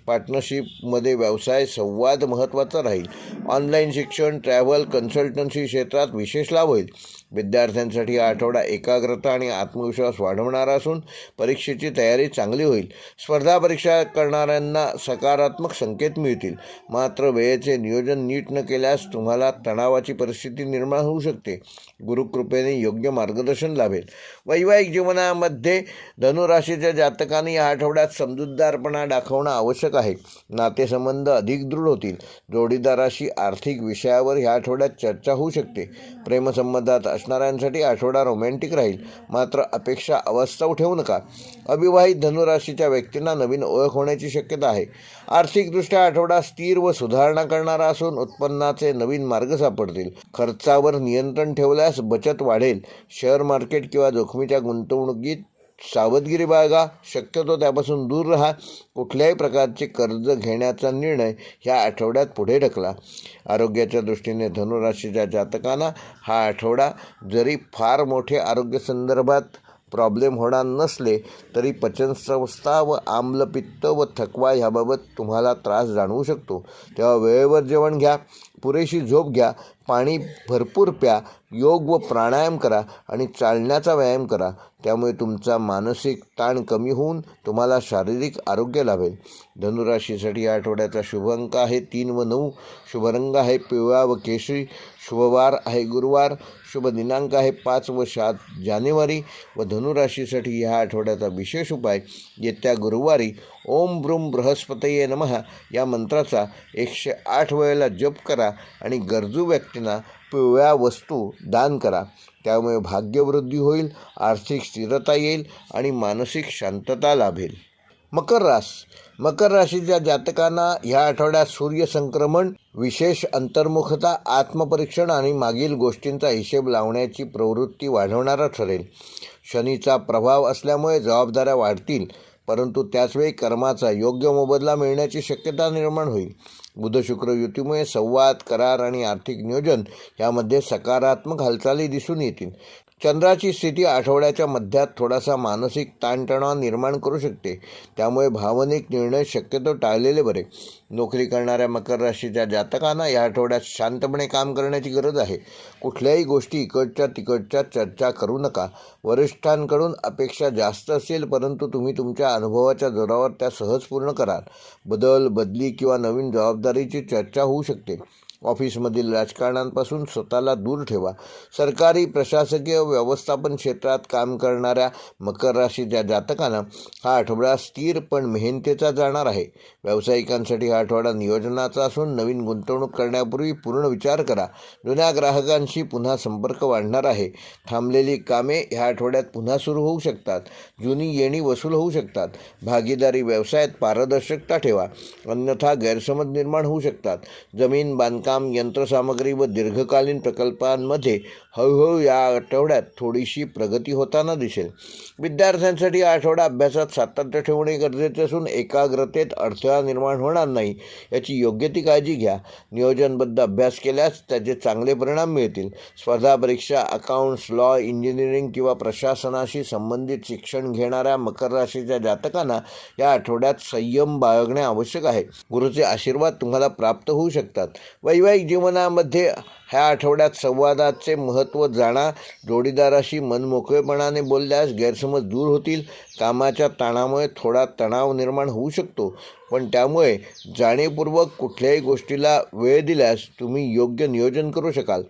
पार्टनरशिपमध्ये व्यवसाय संवाद महत्त्वाचा राहील. ऑनलाईन शिक्षण, ट्रॅव्हल, कन्सल्टन्सी क्षेत्रात विशेष लाभ होईल. विद्यार्थ्यांसाठी हा आठवडा एकाग्रता आणि आत्मविश्वास वाढवणारा असून परीक्षेची तयारी चांगली होईल. स्पर्धा परीक्षा करणाऱ्यांना सकारात्मक संकेत मिळतील. मात्र वेळेचे नियोजन नीट न केल्यास तुम्हाला तणावाची परिस्थिती निर्माण होऊ शकते. गुरुकृपेने योग्य मार्गदर्शन लाभेल. वैवाहिक जीवनामध्ये धनुराशीच्या जातकांनी या आठवड्यात समजूतदारपणा दाखवणं आवश्यक आहे. नातेसंबंध अधिक दृढ होतील. जोडीदाराशी आर्थिक विषयावर ह्या आठवड्यात चर्चा होऊ शकते. प्रेमसंबंधात असणाऱ्यांसाठी आठवडा रोमॅन्टिक राहील. मात्र अपेक्षा अवास्तव ठेवू नका. अविवाहित धनुराशीच्या व्यक्तींना नवीन ओळख होण्याची शक्यता आहे. आर्थिकदृष्ट्या आठवडा स्थिर व सुधारणा करणारा असून उत्पन्नाचे नवीन मार्ग सापडतील. खर्चावर नियंत्रण ठेवल्यास बचत वाढेल. शेअर मार्केट किंवा जोखमीच्या गुंतवणुकीत सावधगिरी बाळगा. शक्यतो त्यापासून दूर राहा. कुठल्याही प्रकारचे कर्ज घेण्याचा निर्णय ह्या आठवड्यात पुढे ढकला. आरोग्याच्या दृष्टीने धनुराशीच्या जातकांना हा आठवडा जरी फार मोठे आरोग्यसंदर्भात प्रॉब्लेम होणार नसले तरी पचनसंस्था व आम्लपित्त व थकवा ह्याबाबत तुम्हाला त्रास जाणवू शकतो. तेव्हा वेळेवर जेवण घ्या. पुरेशी झोप घ्या. पाणी भरपूर प्या. योग व प्राणायाम करा आणि चालण्याचा व्यायाम करा. त्यामुळे तुमचा मानसिक ताण कमी होऊन तुम्हाला शारीरिक आरोग्य लाभेल. धनुराशीसाठी या आठवड्याचा शुभ अंक आहे 3 व 9. शुभ रंग आहे पिवळा व केशरी. शुभवार आहे गुरुवार. शुभ दिनांक आहे 5 व 7 जानेवारी. व धनुराशीसाठी ह्या आठवड्याचा विशेष उपाय: येत्या गुरुवारी ओम ब्रूम बृहस्पतये नमः या मंत्राचा 108 वेळेला जप करा आणि गरजू व्यक्तींना पिवळ्या वस्तू दान करा. त्यामुळे भाग्यवृद्धी होईल, आर्थिक स्थिरता येईल आणि मानसिक शांतता लाभेल. मकर राशीच्या जातकांना ह्या आठवड्यात सूर्यसंक्रमण, विशेष अंतर्मुखता, आत्मपरीक्षण आणि मागील गोष्टींचा हिशेब लावण्याची प्रवृत्ती वाढवणारा ठरेल. शनीचा प्रभाव असल्यामुळे जबाबदाऱ्या वाढतील, परंतु त्याचवेळी कर्माचा योग्य मोबदला मिळण्याची शक्यता निर्माण होईल. बुध शुक्र युतीमुळे संवाद, करार आणि आर्थिक नियोजन यामध्ये सकारात्मक हालचाली दिसून येतील. चंद्राची स्थिती आठवड्याच्या मध्यात थोडासा मानसिक ताणतणाव निर्माण करू शकते, त्यामुळे भावनिक निर्णय शक्यतो टाळलेले बरे. नोकरी करणाऱ्या मकर राशीच्या जातकांना या आठवड्यात शांतपणे काम करण्याची गरज आहे. कुठल्याही गोष्टी इकडच्या तिकडच्या चर्चा करू नका. वरिष्ठांकडून अपेक्षा जास्त असेल, परंतु तुम्ही तुमच्या अनुभवाच्या जोरावर त्या सहज पूर्ण कराल. बदली किंवा नवीन जबाबदारीची चर्चा होऊ शकते. ऑफिसमधील राजकारणांपासून स्वतःला दूर ठेवा. सरकारी, प्रशासकीय, व्यवस्थापन क्षेत्रात काम करणाऱ्या मकर राशीच्या जातकांना हा आठवडा स्थिर पण मेहनतीचा जाणार आहे. व्यावसायिकांसाठी हा आठवडा नियोजनाचा असून नवीन गुंतवणूक करण्यापूर्वी पूर्ण विचार करा. जुन्या ग्राहकांशी पुन्हा संपर्क वाढणार आहे. थांबलेली कामे ह्या आठवड्यात पुन्हा सुरू होऊ शकतात. जुनी येणी वसूल होऊ शकतात. भागीदारी व्यवसायात पारदर्शकता ठेवा, अन्यथा गैरसमज निर्माण होऊ शकतात. जमीन, बांधकाम, यंत्रसामग्री व दीर्घकालीन प्रकल्पांमध्ये हळूहळू या आठवड्यात थोडीशी प्रगती होताना दिसेल. विद्यार्थ्यांसाठी हा आठवडा अभ्यासात सातत्य ठेवणे गरजेचे असून एकाग्रतेत अडथळा निर्माण होणार नाही याची योग्य ती काळजी घ्या. नियोजनबद्ध अभ्यास केल्यास त्याचे चांगले परिणाम मिळतील. स्पर्धा परीक्षा, अकाउंट्स, लॉ, इंजिनिअरिंग किंवा प्रशासनाशी संबंधित शिक्षण घेणाऱ्या मकर राशीच्या जातकांना या आठवड्यात संयम बाळगणे आवश्यक आहे. गुरुचे आशीर्वाद तुम्हाला प्राप्त होऊ शकतात. वैवाहिक जीवनामध्ये ह्या आठवड्यात संवादाचे महत्त्व जाणा. जोडीदाराशी मनमोकळेपणाने बोलल्यास गैरसमज दूर होतील. कामाच्या ताणामुळे थोडा तणाव निर्माण होऊ शकतो, पण त्यामुळे जाणीवपूर्वक कुठल्याही गोष्टीला वेळ दिल्यास तुम्ही योग्य नियोजन करू शकाल.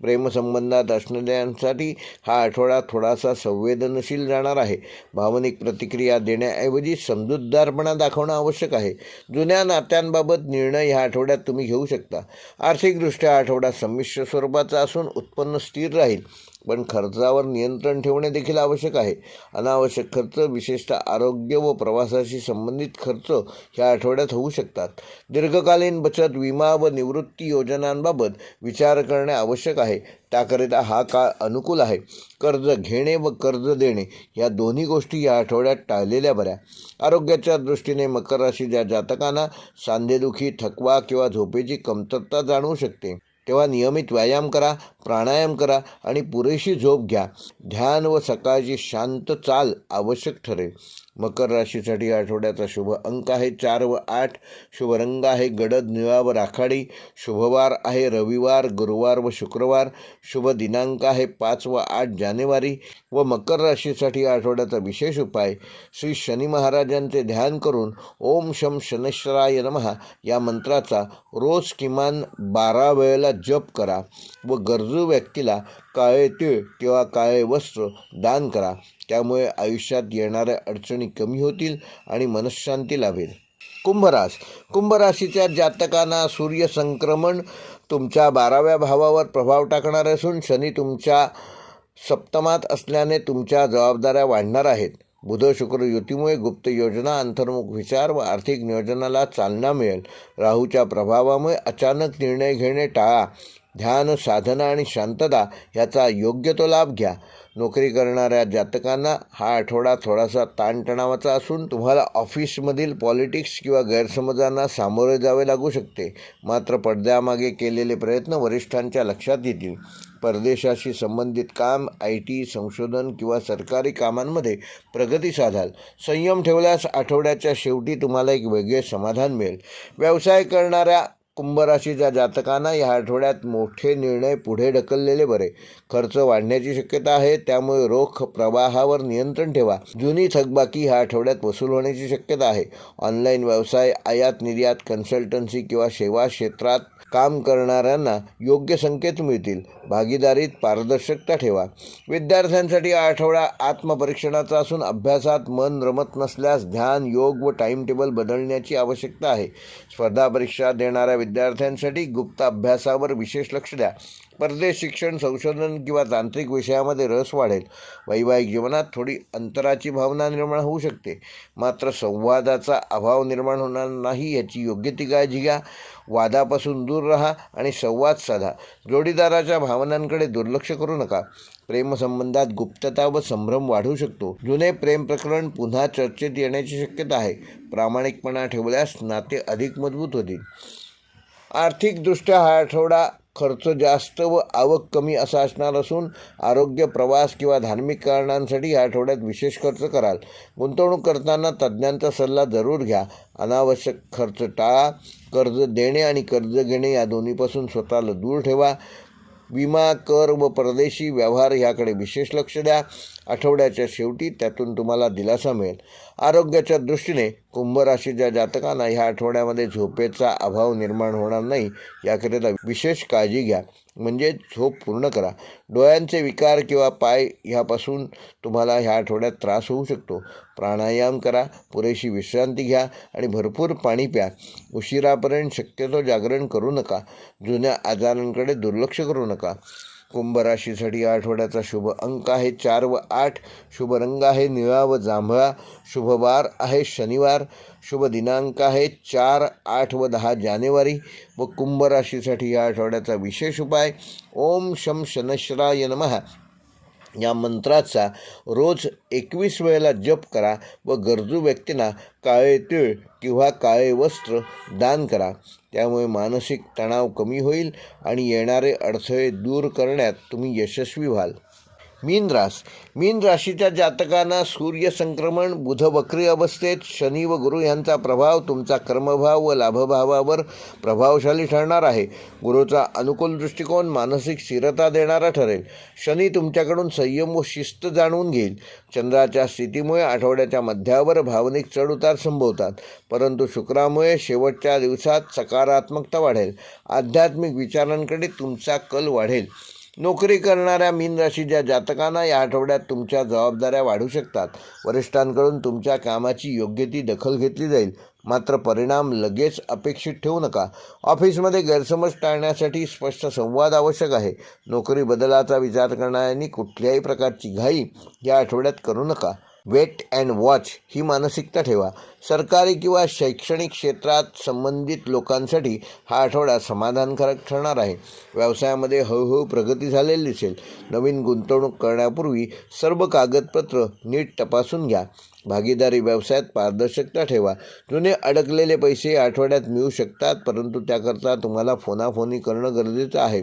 प्रेमसंबंधात असणाऱ्यांसाठी हा आठवडा थोडासा संवेदनशील जाणार आहे. भावनिक प्रतिक्रिया देण्याऐवजी समजूतदारपणा दाखवणं आवश्यक आहे. जुन्या नात्यांबाबत निर्णय ह्या आठवड्यात तुम्ही घेऊ शकता. आर्थिकदृष्ट्या हा आठवडा संमिश्र स्वरूपाचा असून उत्पन्न स्थिर राहील, पण खर्चावर नियंत्रण ठेवणे देखील आवश्यक आहे. अनावश्यक खर्च, विशेषतः आरोग्य व प्रवासाशी संबंधित खर्च ह्या आठवड्यात होऊ शकतात. दीर्घकालीन बचत, विमा व निवृत्ती योजनांबाबत विचार करणे आवश्यक आहे. त्याकरिता हा काळ अनुकूल आहे. कर्ज घेणे व कर्ज देणे या दोन्ही गोष्टी या आठवड्यात टाळलेल्या बऱ्या. आरोग्याच्या दृष्टीने मकर राशीच्या जातकांना सांधेदुखी, थकवा किंवा झोपेची कमतरता जाणवू शकते. तेव्हा नियमित व्यायाम करा, प्राणायाम करा आणि पुरेशी झोप घ्या. ध्यान व सकाळची शांत चाल आवश्यक ठरेल. मकर राशीसाठी आठवड्याचा शुभ अंक आहे 4 व 8. शुभ रंग आहे गडद, निळा व राखाडी. शुभवार आहे रविवार, गुरुवार व शुक्रवार. शुभ दिनांक आहे 5 व 8 जानेवारी. व मकर राशीसाठी आठवड्याचा विशेष उपाय, श्री शनी महाराजांचे ध्यान करून ओम शम शनेश्वराय नमः या मंत्राचा रोज किमान 12 वेळेला जप करा व गरजू व्यक्तीला काळे तीळ किंवा काळे वस्त्र दान करा. त्यामुळे आयुष्यात येणाऱ्या अडचणी कमी होतील आणि मनःशांती लाभेल. कुंभ राशीच्या जातकांना सूर्यसंक्रमण तुमच्या 12व्या भावावर प्रभाव टाकणार असून शनी तुमच्या सप्तमात असल्याने तुमच्या जबाबदाऱ्या वाढणार आहेत. बुध शुक्र युतीमुळे गुप्त योजना, अंतर्मुख विचार व आर्थिक नियोजनाला चालना मिळेल. राहूच्या प्रभावामुळे अचानक निर्णय घेणे टाळा. ध्यान, साधना आणि शांतता याचा योग्य तो लाभ घ्या. नोकरी करणाऱ्या जातकांना हा आठवडा थोडासा ताणतणावाचा असून तुम्हाला ऑफिसमधील पॉलिटिक्स किंवा गैरसमजांना सामोरे जावे लागू शकते. मात्र पडद्यामागे केलेले प्रयत्न वरिष्ठांच्या लक्षात येतील. परदेशाशी संबंधित काम, IT, संशोधन किंवा सरकारी कामांमध्ये प्रगती साधाल. संयम ठेवल्यास आठवड्याच्या शेवटी तुम्हाला एक वेगळे समाधान मिळेल. व्यवसाय करणाऱ्या कुंभ राशीच्या जातकांना या आठवड्यात मोठे निर्णय पुढे ढकललेले बरे. खर्च वाढण्याची शक्यता आहे, त्यामुळे रोख प्रवाहावर नियंत्रण ठेवा. जुनी थकबाकी ह्या आठवड्यात वसूल होण्याची शक्यता आहे. ऑनलाईन व्यवसाय, आयात निर्यात, कन्सल्टन्सी किंवा सेवा क्षेत्रात काम करणाऱ्यांना योग्य संकेत मिळतील. भागीदारीत पारदर्शकता ठेवा. विद्यार्थ्यांसाठी हा आठवडा आत्मपरीक्षणाचा असून अभ्यासात मन रमत नसल्यास ध्यान, योग व टाईम टेबल बदलण्याची आवश्यकता आहे. स्पर्धा परीक्षा देणाऱ्या विद्यार्थ्यांसाठी गुप्त अभ्यासावर विशेष लक्ष द्या. परदेश शिक्षण, संशोधन किंवा तांत्रिक विषयामध्ये रस वाढेल. वैवाहिक जीवनात थोडी अंतराची भावना निर्माण होऊ शकते, मात्र संवादाचा अभाव निर्माण होणार नाही याची योग्य ती काळजी घ्या. वादापासून दूर राहा आणि संवाद साधा. जोडीदाराच्या भावनांकडे दुर्लक्ष करू नका. प्रेमसंबंधात गुप्तता व संभ्रम वाढू शकतो. जुने प्रेम प्रकरण पुन्हा चर्चेत येण्याची शक्यता आहे. प्रामाणिकपणा ठेवल्यास नाते अधिक मजबूत होतील. आर्थिकदृष्ट्या हा आठवडा खर्च जास्त व आवक कमी असा असणार असून आरोग्य, प्रवास किंवा धार्मिक कारणांसाठी या आठवड्यात विशेष खर्च कराल. गुंतवणूक करताना तज्ज्ञांचा सल्ला जरूर घ्या. अनावश्यक खर्च टाळा. कर्ज देणे आणि कर्ज घेणे या दोन्हीपासून स्वतःला दूर ठेवा. विमा, कर व परदेशी व्यवहार याकडे विशेष लक्ष द्या. आठवड्याच्या शेवटी त्यातून तुम्हाला दिलासा मिळेल. आरोग्याच्या दृष्टीने कुंभ राशीच्या जातकांना ह्या आठवड्यामध्ये झोपेचा अभाव निर्माण होणार नाही याकरिता विशेष काळजी घ्या, म्हणजे झोप पूर्ण करा. डोळ्यांचे विकार किंवा पाय ह्यापासून तुम्हाला ह्या आठवड्यात त्रास होऊ शकतो. प्राणायाम करा, पुरेशी विश्रांती घ्या आणि भरपूर पाणी प्या. उशिरापर्यंत शक्यतो जागरण करू नका. जुन्या आजारांकडे दुर्लक्ष करू नका. कुंभ राशीसाठी या आठवड्याचा शुभ अंक आहे 4 व 8. शुभ रंग आहे निळा व जांभळा. शुभ वार आहे शनिवार. शुभ दिनांक आहे 4, 8 व 10 जानेवारी. व कुंभ राशीसाठी या आठवड्याचा विशेष उपाय ओम शं शनैश्चराय नमः या मंत्राचा रोज 21 वेळेला जप करा व गरजू व्यक्तींना काळे तीळ किंवा काळे वस्त्र दान करा. त्यामुळे मानसिक तणाव कमी होईल आणि येणारे अडथळे दूर करण्यात तुम्ही यशस्वी व्हाल. मीन राशीच्या जातकांना सूर्य संक्रमण, बुध वक्री अवस्थेत, शनी व गुरु यांचा प्रभाव तुमचा कर्मभाव व लाभभावावर प्रभावशाली ठरणार आहे. गुरुचा अनुकूल दृष्टिकोन मानसिक स्थिरता देणारा ठरेल. शनी तुमच्याकडून संयम व शिस्त जाणून घेईल. चंद्राच्या स्थितीमुळे आठवड्याच्या मध्यावर भावनिक चढउतार संभवतात, परंतु शुक्रामुळे शेवटच्या दिवसात सकारात्मकता वाढेल. आध्यात्मिक विचारांकडे तुमचा कल वाढेल. नोकरी करणाऱ्या मीन राशीच्या जातकांना या आठवड्यात तुमच्या जबाबदाऱ्या वाढू शकतात. वरिष्ठांकडून तुमच्या कामाची योग्य ती दखल घेतली जाईल, मात्र परिणाम लगेच अपेक्षित ठेवू नका. ऑफिसमध्ये गैरसमज टाळण्यासाठी स्पष्ट संवाद आवश्यक आहे. नोकरी बदलाचा विचार करणाऱ्यांनी कुठल्याही प्रकारची घाई या आठवड्यात करू नका. वेट अँड वॉच ही मानसिकता ठेवा. सरकारी किंवा शैक्षणिक क्षेत्रात संबंधित लोकांसाठी हा आठवडा समाधानकारक ठरणार आहे. व्यवसायामध्ये हळूहळू प्रगती झालेली दिसेल. नवीन गुंतवणूक करण्यापूर्वी सर्व कागदपत्र नीट तपासून घ्या. भागीदारी व्यवसायात पारदर्शकता ठेवा. जुने अडकलेले पैसे आठवड्यात मिळू शकतात, परंतु त्याकरता तुम्हाला फोनाफोनी करणं गरजेचं आहे.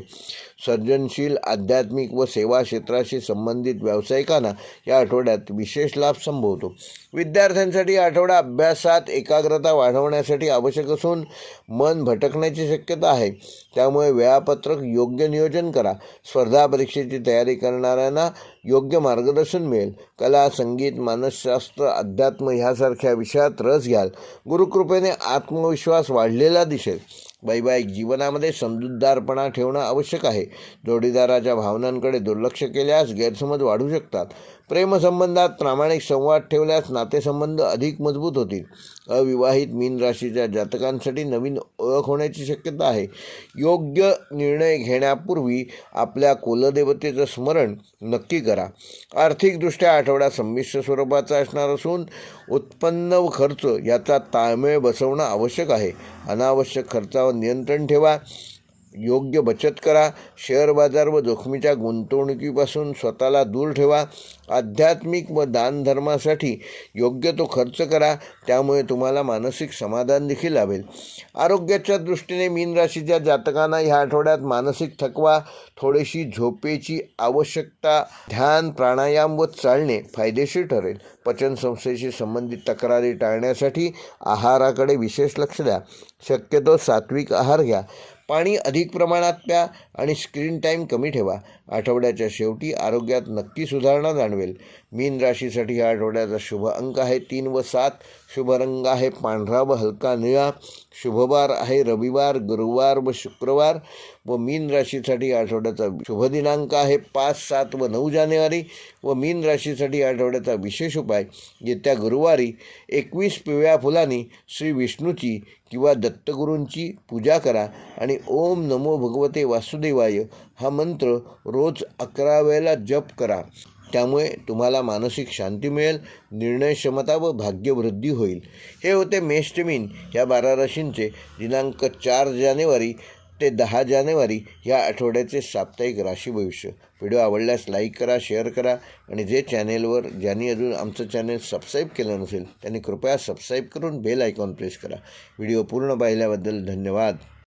सर्जनशील, आध्यात्मिक व सेवा क्षेत्राशी संबंधित व्यावसायिकांना या आठवड्यात विशेष लाभ संभवतो. विद्यार्थ्यांसाठी आठवडा अभ्यासात एकाग्रता वाढवण्यासाठी आवश्यक असून मन भटकण्याची शक्यता आहे. त्यामुळे वेळापत्रक योग्य नियोजन करा. स्पर्धा परीक्षेची तयारी करणाऱ्यांना योग्य मार्गदर्शन मिळेल. कला, संगीत, मानसशास्त्र, अध्यात्म ह्यासारख्या विषयात रस घ्याल. गुरुकृपेने आत्मविश्वास वाढलेला दिसेल. वैवाहिक जीवनामध्ये समजूतदारपणा ठेवणं आवश्यक आहे. जोडीदाराच्या भावनांकडे दुर्लक्ष केल्यास गैरसमज वाढू शकतात. प्रेमसंबंधात प्रामाणिक संवाद ठेवल्यास नातेसंबंध अधिक मजबूत होतील. अविवाहित मीन राशीच्या जातकांसाठी नवीन ओळख होण्याची शक्यता आहे. योग्य निर्णय घेण्यापूर्वी आपल्या कुलदेवतेचं स्मरण नक्की करा. आर्थिकदृष्ट्या आठवडा संमिश्र स्वरूपाचा असणार असून उत्पन्न व खर्च याचा ताळमेळ बसवणं आवश्यक आहे. अनावश्यक खर्चावर नियंत्रण ठेवा. योग्य बचत करा. शेअर बाजार व जोखमीच्या गुंतवणुकीपासून स्वतःला दूर ठेवा. आध्यात्मिक व दानधर्मासाठी योग्य तो खर्च करा. त्यामुळे तुम्हाला मानसिक समाधान देखील लाभेल. आरोग्याच्या दृष्टीने मीन राशीच्या जातकांना ह्या आठवड्यात मानसिक थकवा, थोडीशी झोपेची आवश्यकता, ध्यान, प्राणायाम व चालणे फायदेशीर ठरेल. पचनसंस्थेशी संबंधित तक्रारी टाळण्यासाठी आहाराकडे विशेष लक्ष द्या. शक्यतो सात्विक आहार घ्या. पाणी अधिक प्रमाणात प्या आणि स्क्रीन टाईम कमी ठेवा. आठवड्याच्या शेवटी आरोग्यात नक्की सुधारणा जाणवेल. मीन राशीसाठी या आठवड्याचा शुभ अंक आहे 3 व 7. शुभ रंग आहे पांढरा व हलका निळा. शुभवार आहे रविवार, गुरुवार व शुक्रवार. व मीन राशीसाठी आठवड्याचा शुभ दिनांक आहे 5, 7 व 9 जानेवारी. व मीन राशीसाठी आठवड्याचा विशेष उपाय येत्या गुरुवारी 21 पिवळ्या फुलांनी श्री विष्णूची किंवा दत्तगुरूंची पूजा करा आणि ओम नमो भगवते वासुदेवाय हा मंत्र रोज 11 वेळेला जप करा. त्यामुळे तुम्हाला मानसिक शांती मिळेल, निर्णय क्षमता व भाग्यवृद्धी होईल. हे होते मेष ते मीन या 12 राशींचे दिनांक 4 जानेवारी ते 10 जानेवारी या आठवड्याचे साप्ताहिक राशी भविष्य. व्हिडिओ आवडल्यास लाईक करा, शेअर करा आणि ज्यांनी अजून आमचं चॅनल सबस्क्राईब केलं नसेल त्यांनी कृपया सबस्क्राईब करून बेल आयकॉन प्रेस करा. व्हिडिओ पूर्ण पाहिल्याबद्दल धन्यवाद.